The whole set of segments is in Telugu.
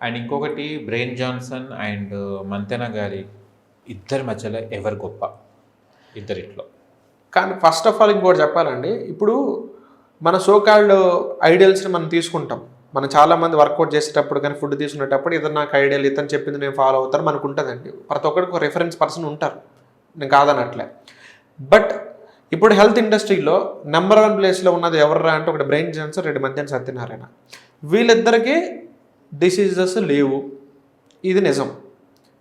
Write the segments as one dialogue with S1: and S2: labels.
S1: అండ్ ఇంకొకటి బ్రెయిన్ జాన్సన్ అండ్ మంతెన గారి ఇద్దరి మధ్యలో ఎవరు గొప్ప ఇద్దరిట్లో?
S2: కానీ ఫస్ట్ ఆఫ్ ఆల్ ఇంకోటి చెప్పాలండి, ఇప్పుడు మన సోకాల్డ్ ఐడియల్స్ని మనం తీసుకుంటాం. మనం చాలామంది వర్కౌట్ చేసేటప్పుడు కానీ ఫుడ్ తీసుకునేటప్పుడు ఇతను నాకు ఐడియల్, ఇతను చెప్పింది నేను ఫాలో అవుతాను మనకు ఉంటుందండి. ప్రతి ఒక్కరికి ఒక రిఫరెన్స్ పర్సన్ ఉంటారు, నేను కాదనట్లే. బట్ ఇప్పుడు హెల్త్ ఇండస్ట్రీలో నెంబర్ 1 ప్లేస్లో ఉన్నది ఎవర్రా అంటే ఒకటి బ్రెయిన్ జాన్సన్, 2 మంతెన సత్యనారాయణ. వీళ్ళిద్దరికీ డిసీజెస్ లేవు, ఇది నిజం,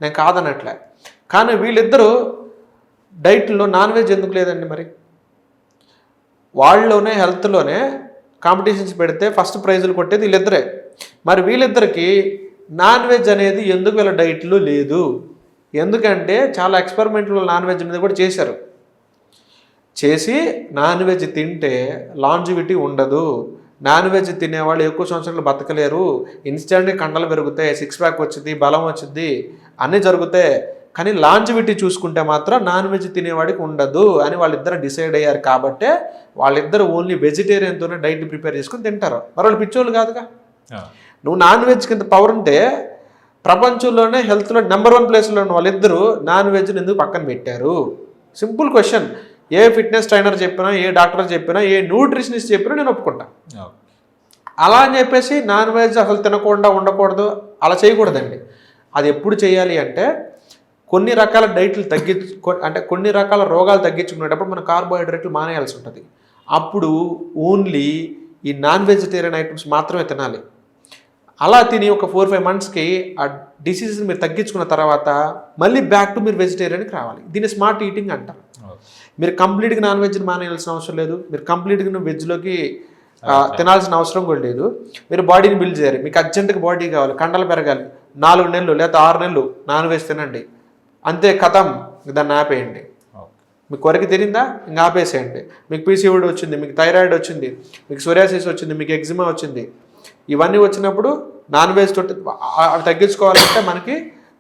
S2: నేను కాదనట్లే. కానీ వీళ్ళిద్దరూ డైట్లో నాన్ వెజ్ ఎందుకు లేదండి? మరి వాళ్ళలోనే హెల్త్లోనే కాంపిటీషన్స్ పెడితే ఫస్ట్ ప్రైజులు కొట్టేది వీళ్ళిద్దరే. మరి వీళ్ళిద్దరికి నాన్ వెజ్ అనేది ఎందుకు వీళ్ళ డైట్లో లేదు? ఎందుకంటే చాలా ఎక్స్పెరిమెంట్లు నాన్ వెజ్ మీద కూడా చేశారు. చేసి నాన్ వెజ్ తింటే లాంజివిటీ ఉండదు, నాన్ వెజ్ తినేవాళ్ళు ఎక్కువ సంవత్సరాలు బతకలేరు, ఇన్స్టెంట్గా కండలు పెరుగుతాయి, 6 ప్యాక్ వచ్చింది, బలం వచ్చింది, అన్నీ జరుగుతాయి. కానీ లాంజివిటీ చూసుకుంటే మాత్రం నాన్ వెజ్ తినేవాడికి ఉండదు అని వాళ్ళిద్దరు డిసైడ్ అయ్యారు. కాబట్టే వాళ్ళిద్దరు ఓన్లీ వెజిటేరియన్తోనే డైట్ ప్రిపేర్ చేసుకుని తింటారు. మరి వాళ్ళు పిచ్చోళ్ళు కాదుగా. నువ్వు నాన్ వెజ్ కింద పవర్ ఉంటే ప్రపంచంలోనే హెల్త్లో నెంబర్ 1 ప్లేస్లో ఉన్న వాళ్ళిద్దరూ నాన్ వెజ్ని ఎందుకు పక్కన పెట్టారు? Simple question. ఏ ఫిట్నెస్ ట్రైనర్ చెప్పినా, ఏ డాక్టర్ చెప్పినా, ఏ న్యూట్రిషనిస్ట్ చెప్పినా నేను ఒప్పుకుంటా. అలా అని చెప్పేసి నాన్ వెజ్ అసలు తినకుండా ఉండకూడదు, అలా చేయకూడదండి. అది ఎప్పుడు చేయాలి అంటే కొన్ని రకాల డైట్లు అంటే కొన్ని రకాల రోగాలు తగ్గించుకునేటప్పుడు మనం కార్బోహైడ్రేట్లు మానేయాల్సి ఉంటుంది. అప్పుడు ఓన్లీ ఈ నాన్ వెజిటేరియన్ ఐటమ్స్ మాత్రమే తినాలి. అలా తిని ఒక 4-5 మంత్స్కి ఆ డిసీజెస్ మీరు తగ్గించుకున్న తర్వాత మళ్ళీ బ్యాక్ టు మీరు వెజిటేరియన్కి రావాలి. దీన్ని స్మార్ట్ ఈటింగ్ అంటారు. మీరు కంప్లీట్గా నాన్ వెజ్ని మానేయాల్సిన అవసరం లేదు, మీరు కంప్లీట్గా వెజ్లోకి తినాల్సిన అవసరం కూడా లేదు. మీరు బాడీని బిల్డ్ చేయాలి, మీకు అర్జెంటుగా బాడీ కావాలి, కండలు పెరగాలి, 4 నెలలు లేదా 6 నెలలు నాన్ వెజ్ తినండి, అంతే కథం, దాన్ని ఆపేయండి. మీకు కొరికి తిరిందా ఇంకా ఆపేసేయండి. మీకు పీసీఓడి వచ్చింది, మీకు థైరాయిడ్ వచ్చింది, మీకు సోరియాసిస్ వచ్చింది, మీకు ఎగ్జిమా వచ్చింది, ఇవన్నీ వచ్చినప్పుడు నాన్ వెజ్ తోటి అవి తగ్గించుకోవాలంటే మనకి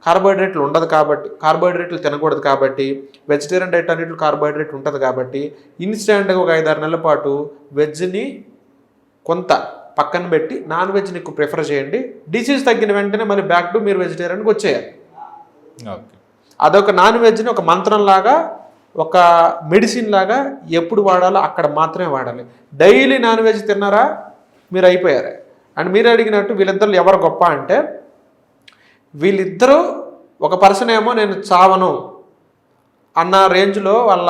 S2: కార్బోహైడ్రేట్లు ఉండదు కాబట్టి, కార్బోహైడ్రేట్లు తినకూడదు కాబట్టి, వెజిటేరియన్ డైట్ అన్నింటిలో కార్బోహైడ్రేట్ ఉంటుంది కాబట్టి ఇన్స్టెంట్గా ఒక 5-6 నెలల పాటు వెజ్ని కొంత పక్కన పెట్టి నాన్ వెజ్ని ఎక్కువ ప్రిఫర్ చేయండి. డిసీజ్ తగ్గిన వెంటనే మళ్ళీ బ్యాక్ టు మీరు వెజిటేరియన్కి వచ్చేయాలి.
S1: ఓకే,
S2: అదొక నాన్ వెజ్ని ఒక మంత్రంలాగా, ఒక మెడిసిన్ లాగా ఎప్పుడు వాడాలో అక్కడ మాత్రమే వాడాలి. డైలీ నాన్ వెజ్ తిన్నారా మీరు అయిపోయారు. అండ్ మీరు అడిగినట్టు వీళ్ళిద్దరు ఎవరు గొప్ప అంటే, వీళ్ళిద్దరూ ఒక పర్సన్ ఏమో నేను చావను అన్న రేంజ్లో వాళ్ళ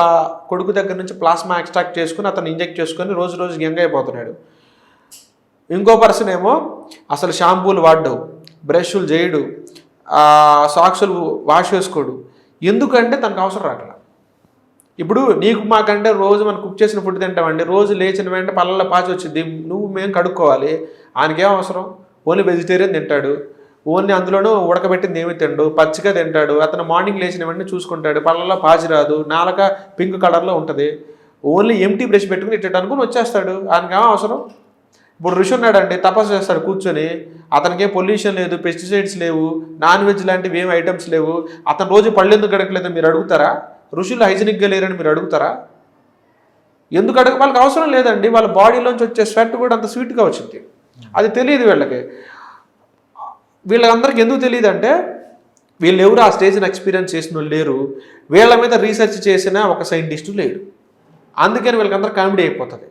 S2: కొడుకు దగ్గర నుంచి ప్లాస్మా ఎక్స్ట్రాక్ట్ చేసుకుని అతను ఇంజెక్ట్ చేసుకొని రోజు రోజు యంగ్ అయిపోతున్నాడు. ఇంకో పర్సన్ ఏమో అసలు షాంపూలు వాడ్డు, బ్రష్లు చేయడు, సాక్సులు వాష్ చేసుకోడు. ఎందుకంటే తనకు అవసరం రాకలా. ఇప్పుడు నీకు మాకంటే రోజు మనం కుక్ చేసిన ఫుడ్ తింటామండి, రోజు లేచిన వెంటనే పళ్ళల్లో పాచి వచ్చింది, నువ్వు మేము కడుక్కోవాలి, ఆయనకేం అవసరం? ఓన్లీ వెజిటేరియన్ తింటాడు, ఓన్లీ అందులోనూ ఉడకబెట్టింది ఏమి తిండు, పచ్చిగా తింటాడు, అతను మార్నింగ్ లేచిన వెంటనే చూసుకుంటాడు, పళ్ళల్లో పాచి రాదు, నాలుక పింక్ కలర్లో ఉంటుంది, ఓన్లీ ఎంటీ బ్రష్ పెట్టుకుని ఇట్లా అనుకుని వచ్చేస్తాడు, ఆయనకేం అవసరం? ఇప్పుడు ఋషి ఉన్నాడండి, తపస్సు చేస్తాడు కూర్చొని, అతనికి ఏం పొల్యూషన్ లేదు, పెస్టిసైడ్స్ లేవు, నాన్ వెజ్ లాంటివి ఏం ఐటమ్స్ లేవు, అతను రోజు పళ్ళు ఎందుకు గడకలేదని మీరు అడుగుతారా? ఋషులు హైజీనిక్గా లేరని మీరు అడుగుతారా? ఎందుకు వాళ్ళకి అవసరం లేదండి. వాళ్ళ బాడీలోంచి వచ్చే స్వెట్ కూడా అంత స్వీట్గా వచ్చింది, అది తెలియదు వీళ్ళకి. వీళ్ళందరికీ ఎందుకు తెలియదు అంటే వీళ్ళు ఎవరు ఆ స్టేజ్ని ఎక్స్పీరియన్స్ చేసిన వాళ్ళు లేరు, వీళ్ళ మీద రీసెర్చ్ చేసిన ఒక సైంటిస్టు లేడు, అందుకని వీళ్ళకందరూ కామెడీ అయిపోతుంది.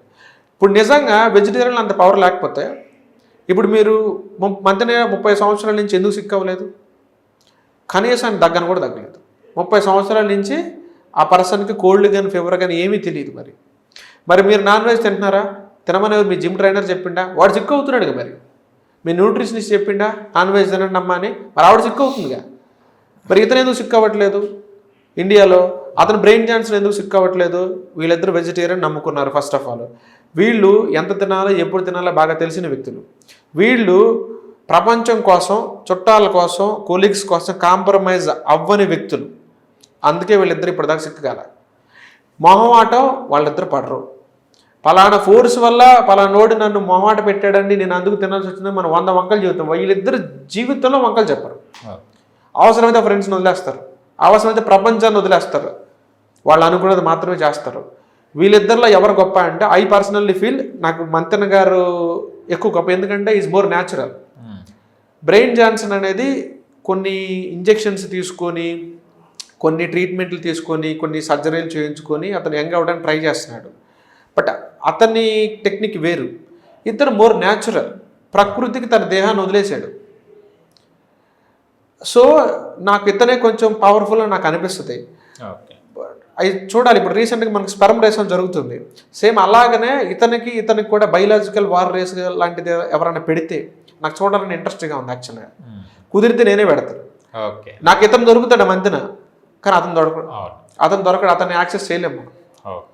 S2: ఇప్పుడు నిజంగా వెజిటేరియన్లు అంత పవర్ లేకపోతే ఇప్పుడు మీరు మధ్యన 30 సంవత్సరాల నుంచి ఎందుకు సిక్ అవ్వలేదు? కనీసం దగ్గను కూడా తగ్గలేదు. 30 సంవత్సరాల నుంచి ఆ పర్సన్కి కోల్డ్ కానీ ఫీవర్ కానీ ఏమీ తెలియదు. మరి మీరు నాన్ వెజ్ తింటున్నారా? తినమని మీ జిమ్ ట్రైనర్ చెప్పిండా? వాడు సిక్ అవుతున్నాడుగా. మరి మీ న్యూట్రిషనిస్ట్ చెప్పిండా నాన్ వెజ్ తినండి అమ్మా అని? మరి ఆవిడ సిక్ అవుతుందిగా. మరి ఇతను ఎందుకు సిక్ అవ్వట్లేదు ఇండియాలో? అతను బ్రెయిన్ జాన్సన్ ఎందుకు సిక్ అవ్వట్లేదు? వీళ్ళిద్దరు వెజిటేరియన్ నమ్ముకున్నారు. ఫస్ట్ ఆఫ్ ఆల్ వీళ్ళు ఎంత తినాలో ఎప్పుడు తినాలో బాగా తెలిసిన వ్యక్తులు. వీళ్ళు ప్రపంచం కోసం, చుట్టాల కోసం, కొలీగ్స్ కోసం కాంప్రమైజ్ అవ్వని వ్యక్తులు. అందుకే వీళ్ళిద్దరు ఇప్పటిదాకా సిక్కగల. మొహమాటం వాళ్ళిద్దరు పడరు. పలానా ఫోర్స్ వల్ల పలానోడు నన్ను మొహమాట పెట్టాడండి, నేను అందుకు తినాల్సి వచ్చిందని మనం 100 వంకలు చెబుతాం. వీళ్ళిద్దరు జీవితంలో వంకలు చెప్పరు. అవసరమైతే ఫ్రెండ్స్ని వదిలేస్తారు, అవసరమైతే ప్రపంచాన్ని వదిలేస్తారు, వాళ్ళు అనుకున్నది మాత్రమే చేస్తారు. వీళ్ళిద్దరిలో ఎవరు గొప్ప అంటే ఐ పర్సనల్లీ ఫీల్ నాకు మంతెన గారు ఎక్కువ గొప్ప. ఎందుకంటే is more natural. Brain Johnson అనేది కొన్ని ఇంజెక్షన్స్ తీసుకొని, కొన్ని ట్రీట్మెంట్లు తీసుకొని, కొన్ని సర్జరీలు చేయించుకొని అతను యంగ్ అవ్వడానికి ట్రై చేస్తున్నాడు. బట్ అతని టెక్నిక్ వేరు. ఇతను మోర్ న్యాచురల్, ప్రకృతికి తన దేహాన్ని వదిలేశాడు. సో నాకు ఇతనే కొంచెం పవర్ఫుల్ అని నాకు అనిపిస్తుంది.
S1: ఓకే.
S2: అవి చూడాలి. ఇప్పుడు రీసెంట్గా మనకి స్పెర్మ్ రేస్ అని జరుగుతుంది. సేమ్ అలాగనే ఇతనికి కూడా బయలాజికల్ వార్ రేస్ లాంటిది ఎవరైనా పెడితే నాకు చూడాలని ఇంట్రెస్ట్గా ఉంది యాక్చువల్గా. కుదిరితే నేనే పెడతాను.
S1: ఓకే.
S2: నాకు ఇతను దొరుకుతాడు మంతిన, కానీ అతను
S1: అవును.
S2: దొరకడు, అతన్ని యాక్సెస్ చేయలేము.
S1: ఓకే.